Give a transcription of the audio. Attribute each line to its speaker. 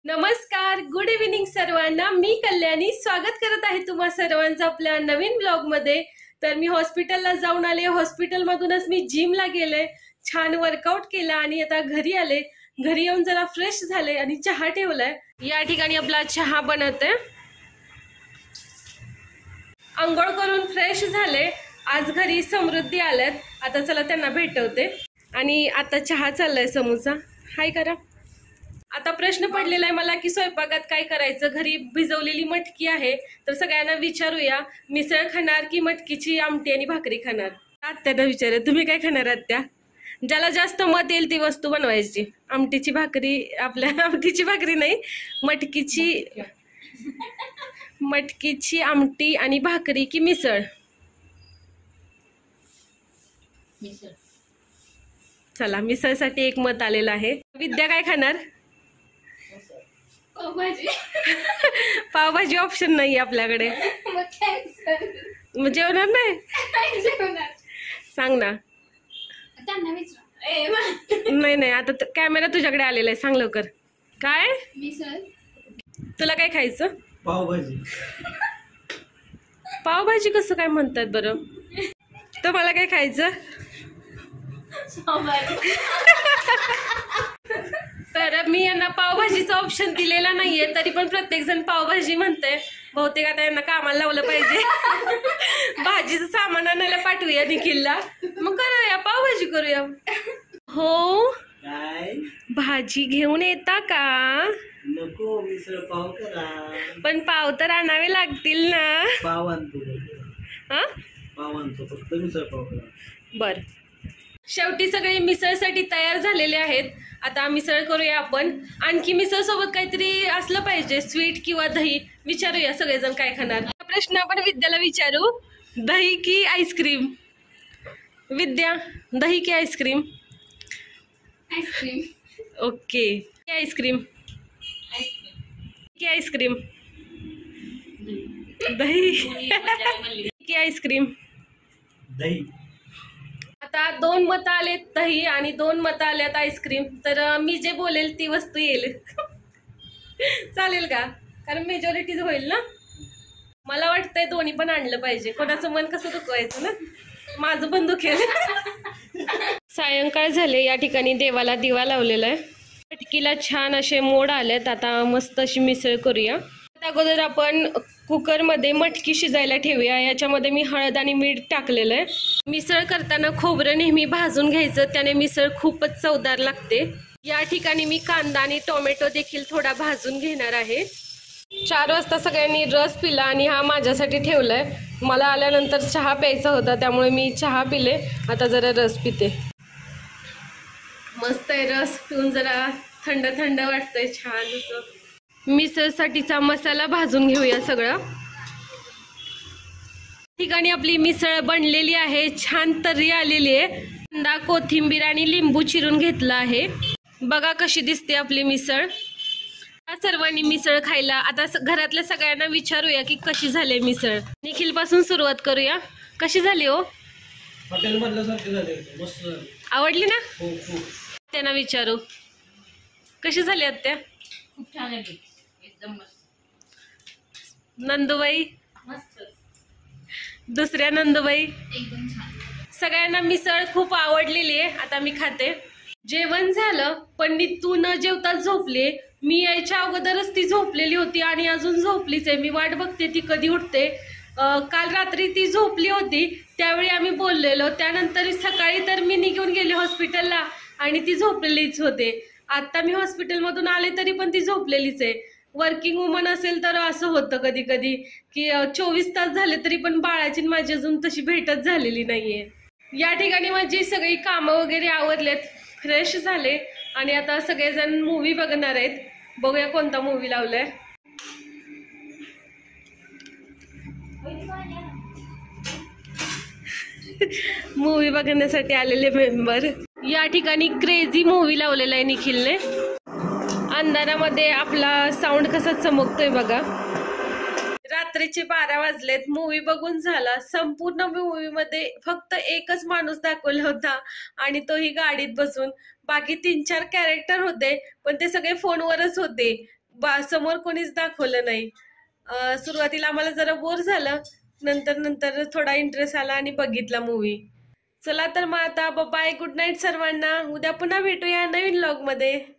Speaker 1: नमस्कार, good evening सर्वांना. मी कल्याणी स्वागत करत आहे तुम्हा सर्वांचं आपल्या नवीन ब्लॉग मध्ये. तर मी हॉस्पिटलला जाऊन आले. हॉस्पिटल मधूनच मी जिमला गेले, छान वर्कआउट केला आणि आता घरी आले. घरी येऊन जरा फ्रेश झाले आणि चहा ठेवलाय. या ठिकाणी आपला चहा बनवते. अंघोळ करून फ्रेश झाले. आज घरी समृद्धी आल्यात. आता चला त्यांना भेटवते. आणि आता चहा चाललाय. समोसा हाय करा. आता प्रश्न पडलेला आहे मला की स्वयंपाकात काय करायचं. घरी भिजवलेली मटकी आहे, तर सगळ्यांना विचारूया, मिसळ खाणार की मटकीची आमटी आणि भाकरी खाणार. आत्याला विचारूया, तुम्ही काय खाणार आत्या? ज्याला जास्त मत येईल ती वस्तू बनवायची. आमटीची भाकरी, आपल्या आमटीची भाकरी नाही, मटकीची आमटी आणि भाकरी की मिसळ? चला, मिसळसाठी एक मत आलेलं आहे. विद्या काय खाणार? पावभाजी ऑप्शन नाही आपल्याकडे. जेवणार नाही? सांग ना. नाही नाही, आता कॅमेरा तुझ्याकडे आलेला आहे, सांग लवकर. काय तुला काय खायचं?
Speaker 2: पावभाजी.
Speaker 1: पावभाजी कसं काय म्हणतात बरं? तर मला काय खायचं? तर मी यांना पावभाजीचा ऑप्शन दिलेला नाहीये, तरी पण प्रत्येक जण पावभाजी म्हणते. बहुतेक आता यांना कामाला लावलं पाहिजे. भाजीचं सामान आणायला पाठवूया निखिलला, मग करूया पावभाजी करूया. हो, भाजी घेऊन येता का?
Speaker 2: नको, मिसळ पाव करा.
Speaker 1: पण पाव तर आणावे लागतील ना.
Speaker 2: पाव आणतो.
Speaker 1: हा,
Speaker 2: पाव आणतो, फक्त मिसळ पाव करा.
Speaker 1: बर. शेवटी सगळे मिसळसाठी तयार झालेले आहेत. आता मिसळ करूया आपण. आणखी मिसळ सोबत काहीतरी असलं पाहिजे, स्वीट किंवा दही. विचारूया सगळेजण काय खाणार. प्रश्न आपण विद्याला विचारू, दही की आईस्क्रीम? विद्या, दही की आईस्क्रीम?
Speaker 3: आईस्क्रीम.
Speaker 1: ओके, आईस्क्रीम की आईस्क्रीम? दही की आईस्क्रीम?
Speaker 2: दही.
Speaker 1: आता 2 मतं आलेत दही आणि 2 मतं आल्यात आईस्क्रीम. तर मी जे बोलेल ती वस्तू येईल. चालेल का? कारण मेजॉरिटीज होईल ना. मला वाटतंय दोन्ही पण आणलं पाहिजे. कोणाचं मन कसं दुखवायचं ना, माझं पण दुखेल. सायंकाळ झाले. या ठिकाणी देवाला दिवा लावलेला आहे. मटकीला छान असे मोड आलेत. आता मस्त अशी मिसळ करूया. अगोदर आपण कुकरमध्ये मटकी शिजायला ठेवूया. याच्यामध्ये मी हळद आणि मीठ टाकलेलं आहे. मिसळ करताना खोबरं नेहमी भाजून घ्यायचं, त्याने मिसळ खूपच चवदार लागते. या ठिकाणी मी कांदा आणि टोमॅटो देखील थोडा भाजून घेणार आहे. 4 वाजता सगळ्यांनी रस पिला आणि हा माझ्यासाठी ठेवलाय. मला आल्यानंतर चहा प्यायचा होता, त्यामुळे मी चहा पिले. आता जरा रस पिते. मस्त आहे, रस पिऊन जरा थंड थंड वाटतंय, छान असं. मिसळसाठीचा मसाला भाजून घेऊया सगळं. ठिकाणी आपली मिसळ बनलेली आहे, छान तर्री आलेली आहे. कांदा, कोथिंबीर आणि लिंबू चिरून घेतला आहे. बघा कशी दिसते आपली मिसळ. सर्वांनी मिसळ खायला. आता घरातल्या सगळ्यांना विचारूया की कशी झाली मिसळ. निखिल पासून सुरुवात करूया. कशी झाली हो?
Speaker 2: हॉटेल मधलं सारखं झालं, मस्त.
Speaker 1: आवडली ना?
Speaker 2: हो.
Speaker 1: त्यांना विचारू, कशी झाली आत्या?
Speaker 3: खूप छान आहे, एकदम मस्त.
Speaker 1: नंदुबाई?
Speaker 3: मस्त.
Speaker 1: दुसऱ्या नंदुबाई?
Speaker 3: एकदम छान.
Speaker 1: सगळ्यांना मिसळ खूप आवडलेली आहे. आता मी खाते. जेवण झालं, पण नीतू न जेवता झोपले. मी यायच्या अगोदरच ती झोपलेली होती आणि अजून झोपलीच आहे. मी वाट बघते ती कधी उठते. काल रात्री ती झोपली होती, त्यावेळी आम्ही बोललेलो. त्यानंतर सकाळी तर मी निघून गेले हॉस्पिटलला आणि ती झोपलेलीच होते. आता मी हॉस्पिटलमधून आले तरी पण ती झोपलेलीच आहे. वर्किंग वुमन असेल तर असं होतं कधी कधी की 24 तास झाले तरी पण बाळाची माझी अजून तशी भेटच झालेली नाहीये. या ठिकाणी माझी सगळी कामं वगैरे आवरलेत, फ्रेश झाले आणि आता सगळेजण मूवी बघणार आहेत. बघूया कोणता मूवी लावलाय. मूवी बघण्यासाठी आलेले मेंबर. या ठिकाणी क्रेझी मूवी लावलेला आहे निखिलने. अंधारामध्ये आपला साऊंड कसा चमकतोय बघा. रात्रीचे 12 वाजलेत. मूवी बघून झाला. संपूर्ण मूवी मध्ये फक्त एकच माणूस दाखवला होता आणि तोही गाडीत बसून. बाकी 3-4 कॅरेक्टर होते, पण ते सगळे फोनवरच होते. समोर कोणीच दाखवलं नाही. सुरुवातीला आम्हाला जरा बोर झालं, नंतर थोडा इंटरेस्ट आला आणि बघितला मूवी. चला तर मग आता बाय, गुड नाईट सर्वांना. उद्या पुन्हा भेटूया नवीन व्लॉग मध्ये.